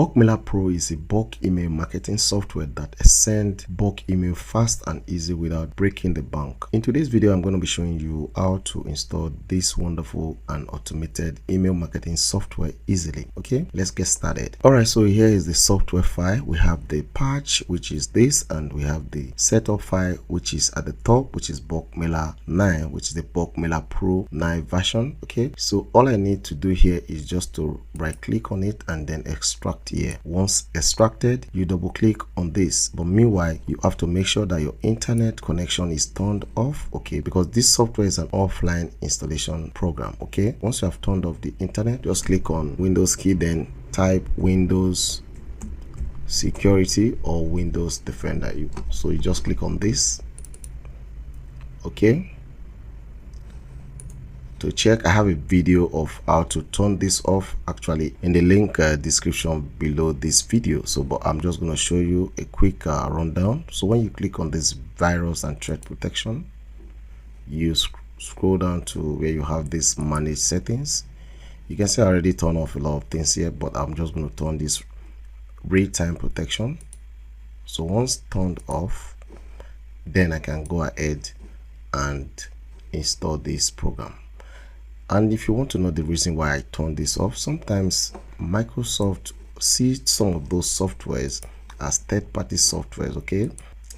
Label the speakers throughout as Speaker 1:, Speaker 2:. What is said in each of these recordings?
Speaker 1: Bulk Mailer Pro is a bulk email marketing software that sends bulk email fast and easy without breaking the bank. In today's video, I'm going to be showing you how to install this wonderful and automated email marketing software easily. Okay, let's get started. Alright, so here is the software file. We have the patch, which is this, and we have the setup file, which is at the top, which is Bulk Mailer 9, which is the Bulk Mailer Pro 9 version. Okay, so all I need to do here is just to right click on it and then extract here. Once extracted, you double click on this, but meanwhile you have to make sure that your internet connection is turned off. Okay, because this software is an offline installation program. Okay, once you have turned off the internet, just click on Windows key, then type Windows Security or Windows Defender. So you just click on this. Okay, to check, I have a video of how to turn this off actually in the link description below this video. So but I'm just going to show you a quick rundown. So when you click on this virus and threat protection, you scroll down to where you have this manage settings. You can see I already turned off a lot of things here, but I'm just going to turn this real-time protection. So once turned off, then I can go ahead and install this program. And if you want to know the reason why I turn this off, sometimes Microsoft sees some of those softwares as third-party softwares. Okay,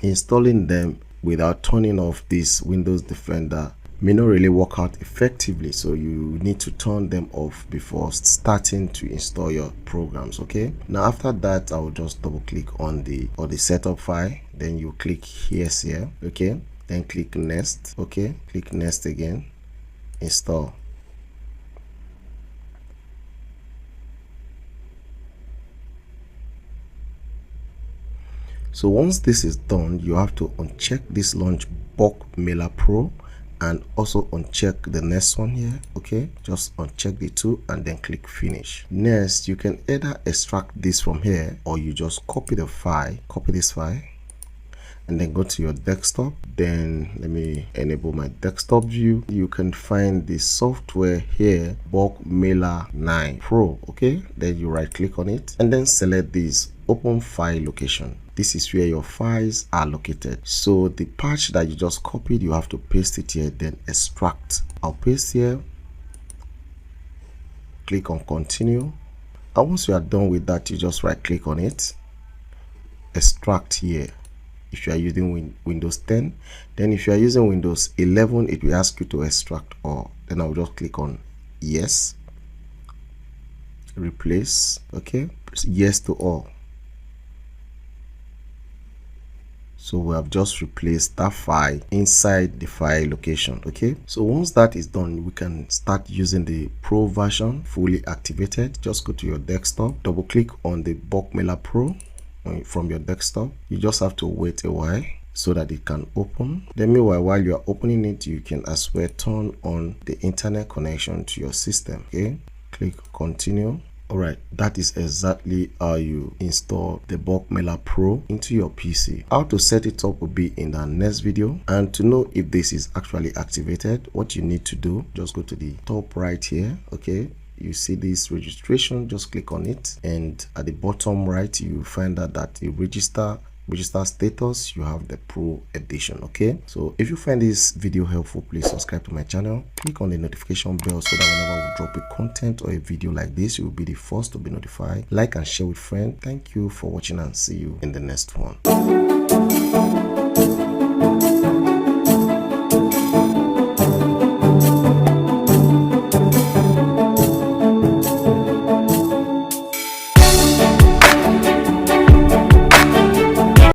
Speaker 1: installing them without turning off this Windows Defender may not really work out effectively, so you need to turn them off before starting to install your programs. Okay, now after that, I will just double click on the setup file, then you click here. Okay, then click next. Okay, click next again, install. So once this is done, you have to uncheck this launch Bulk Mailer Pro and also uncheck the next one here. Okay, just uncheck the two and then click finish. Next, you can either extract this from here or you just copy the file, copy this file, and then go to your desktop. Then let me enable my desktop view. You can find the software here, Bulk Mailer 9 Pro. Okay, then you right click on it and then select this open file location. This is where your files are located. So the patch that you just copied, you have to paste it here, then extract. I'll paste here, click on continue, and once you are done with that, you just right click on it, extract here. If you are using Windows 10, then if you are using Windows 11, it will ask you to extract all. Then I'll just click on yes, replace. Okay, yes to all. So we have just replaced that file inside the file location. Okay, so once that is done, we can start using the Pro version fully activated. Just go to your desktop, double click on the Bulk Mailer Pro from your desktop. You just have to wait a while so that it can open. Then meanwhile, while you are opening it, you can as well turn on the internet connection to your system. Okay, click continue. Alright, that is exactly how you install the Bulk Mailer Pro into your PC. How to set it up will be in the next video. And to know if this is actually activated, what you need to do, just go to the top right here. Okay, you see this registration, just click on it, and at the bottom right you find out that the register status, you have the Pro edition. Okay, so if you find this video helpful, please subscribe to my channel, click on the notification bell so that whenever we drop a content or a video like this, you will be the first to be notified. Like and share with friends. Thank you for watching and see you in the next one.